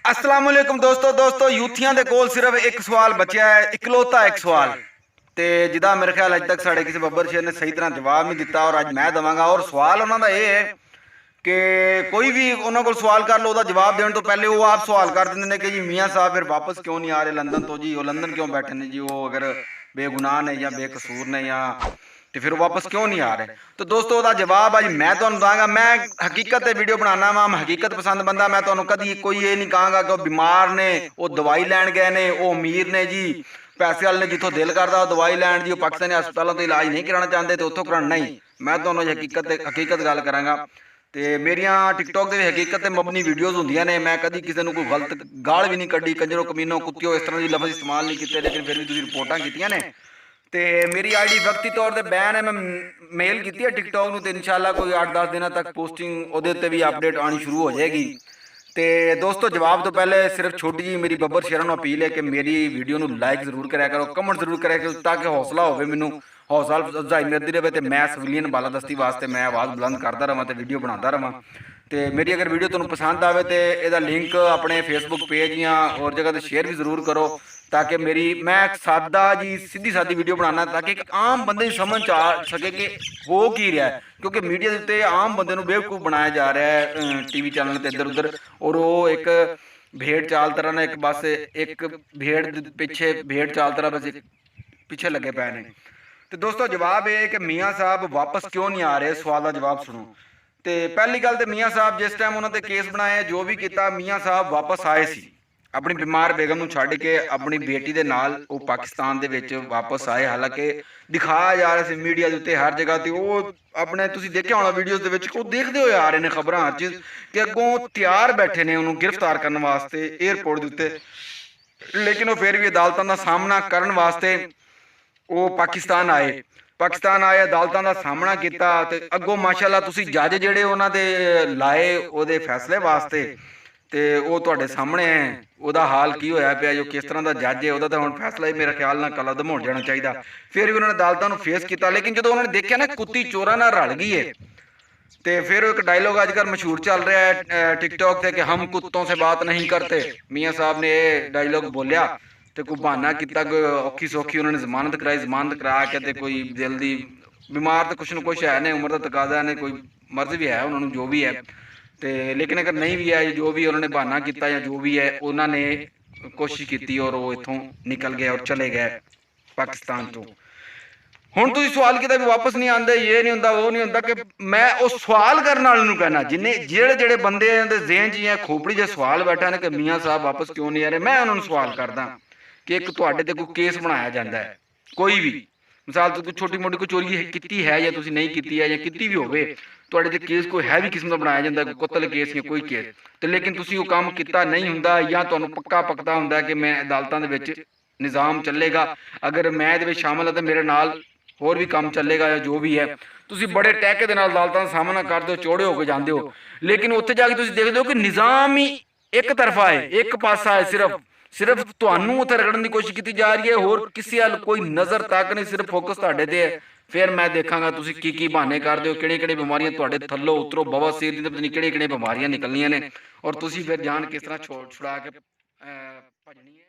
अस्सलाम वालेकुम दोस्तों यूथियां दे कोल सिर्फ एक सवाल बचा है, इकलौता एक सवाल ते जिदा मेरे ख्याल अज तक साढ़े किसी बब्बर शेर ने सही तरह जवाब नहीं दिता और अज मैं देवांगा। और सवाल उन्होंने ये है कि कोई भी उन्होंने को सवाल कर लो, जवाब देने तो पहले वो आप सवाल कर देंगे कि जी मियाँ साहब फिर वापस क्यों नहीं आ रहे लंदन तो, जी वो लंदन क्यों बैठे ने, जी वो अगर बेगुनाह ने या बेकसूर ने या तो फिर वापस क्यों नहीं आ रहे। तो दोस्तों उसका जवाब अज मैं तुहानू दांगा। मैं हकीकत वीडियो बनाना वा, मैं हकीकत पसंद बंदा। मैं तुहानू कदी कोई ये नहीं कहांगा कि बीमार ने वो दवाई लैन गए ने, वो अमीर ने जी पैसे वाले ने जितों दिल करता दवाई लैन, जी पाकिस्तानी हस्पतालों तो इलाज नहीं कराना चाहते तो उत्थों कराना नहीं। मैं तुहानू हकीकत गल करांगा। तो मेरिया टिकटॉक के हकीकत मबनी वीडियोज़ होंदियां ने। मैं कभी किसी को कोई गलत गाल भी नहीं कढ़ी, कंजरों कमीनों कुत्तियों इस तरह की लफ्ज़ इस्तेमाल नहीं किए, लेकिन फिर भी तुसीं रिपोर्टां कीतियां ने। तो मेरी आई डी व्यक्ति तौर पर बैन है, मैं मेल की है टिकटॉक में, तो इंशाल्लाह कोई 8-10 दिन तक पोस्टिंग वो भी अपडेट आनी शुरू हो जाएगी। तो दोस्तों जवाब तो पहले सिर्फ छोटी जी मेरी बब्बर शेरां नूं अपील है कि मेरी वीडियो नूं लाइक जरूर कराया करो, कमेंट जरूर कराया करो, ताकि हौसला हो मैनू हौसला अफजाई मिलती रहे तो मैं सिविलियन बालादस्ती वास्ते मैं आवाज़ बुलंद करता रहा तो वीडियो बनाता रहा। तो मेरी अगर वीडियो तुहानूं पसंद आए तो यदा लिंक अपने फेसबुक पेज या और जगह पर शेयर भी जरूर करो, ताकि मेरी मैं एक सादा जी सीधी सादी वीडियो बनाना ताकि एक आम बंदे की समझ आ सके कि हो की रहा है। क्योंकि मीडिया के उत्ते आम बंदे नूं बेवकूफ़ बनाया जा रहा है टीवी चैनल ते इधर उधर, और वो एक भेड़ चाल तरह ना एक बस एक भेड़ पिछे भेड़ चाल तरह बस पिछे लगे पे ने। तो दोस्तों जवाब ये है कि मियाँ साहब वापस क्यों नहीं आ रहे। सवाल का जवाब सुनो। तो पहली गल तो मियाँ साहब जिस टाइम उन्होंने केस बनाए जो भी किया, मियाँ साहब वापस आए सी अपनी बीमार बेगम नूं छड्ड के अपनी बेटी दे नाल वो पाकिस्तान दे विच वापस आए। हालांकि दिखाया जा रहा सी मीडिया दे उत्ते हर जगह ते वो अपने तुसीं देखिया होना वीडियोज़ दे विच वो देखदे होए आ रहे ने खबरां च कि अगों तैयार बैठे ने उन्होंने गिरफ्तार करने वास्ते एयरपोर्ट के उत्ते, लेकिन वो फिर भी अदालतों का सामना करने वास्ते वो पाकिस्तान आए अदालतों का सामना किया। तो अगों माशाअल्लाह तुसीं जज जिहड़े उन्हां दे लाए उहदे फैसले वास्ते तो वो तुहाडे सामने है ਉਹਦਾ हाल की होया पिया, जो किस तरह का जज है ਉਹਦਾ ਹੁਣ फैसला ही मेरे ख्याल नाल कलदम हो जाना चाहिए। फिर भी उन्होंने अदालतों को फेस किया, लेकिन जो उन्होंने देखा ना कुत्ती चोरां नाल रल गई है। तो फिर एक डायलॉग आजकल मशहूर चल रहा है टिकटॉक से कि हम कुत्तों से बात नहीं करते। मियाँ साहब ने यह डायलॉग बोलिया तो कोई बहाना किया, कोई औखी सौखी उन्होंने जमानत कराई, जमानत करा के कोई जल्दी बीमार तो कुछ न कुछ है ने, उम्र का तकाजा ने, कोई मर्ज भी है उन्होंने जो भी है। तो लेकिन अगर नहीं भी है जो भी उन्होंने बहाना किया या जो भी है उन्होंने कोशिश की और वो इतों निकल गए और चले गए पाकिस्तान तो। हुण तुसीं सवाल किया भी वापस नहीं आते, ये नहीं होंदा वो नहीं होंदा, कि मैं उस सवाल करने वाले नूं कहना जिन्हें जेड़े जेड़े बंदे दे ज़हन च खोपड़ी च सवाल बैठा ने कि मियाँ साहब वापस क्यों नहीं आ रहे। मैं उन्होंने सवाल करदा कि एक तुहाडे ते कोई केस बनाया जाता है, कोई भी मिसाल तो कोई छोटी मोटी कोई चोरी की है या तुसीं नहीं की है या की भी होवे, तुहाडे ते केस कोई हैवी किस्म का बनाया जाता है, कोई कतल केस या कोई केस, तो लेकिन तुसीं वो काम किया नहीं हुंदा या तुहानूं पक्का पकता हुंदा कि मैं अदालतां दे विच निज़ाम चलेगा, अगर मैं इहदे विच शामिल हां तो मेरे नाल होर भी काम चलेगा या जो भी है। तुसीं बड़े टैके दे नाल अदालतां दा सामना करदे हो, चौड़े होकर जाते हो, लेकिन उत्थे जाके तुसीं देखदे हो कि निज़ाम ही एक तरफा है, एक पासा है, सिर्फ सिर्फ तुहानूं उत्थे रगड़न की कोशिश की जा रही है, होर किसी हल कोई नज़र तक नहीं, सिर्फ फोकस तुहाडे ते है। फिर मैं देखांगा तुसीं की बहाने करदे हो, किहड़े बीमारियां तुहाडे थल्लों उतरों बवासीर दी पता नहीं किहड़ियां बीमारियां निकलनियां ने, और तुसीं फिर जान किस तरह छुड़ा के भजनी है।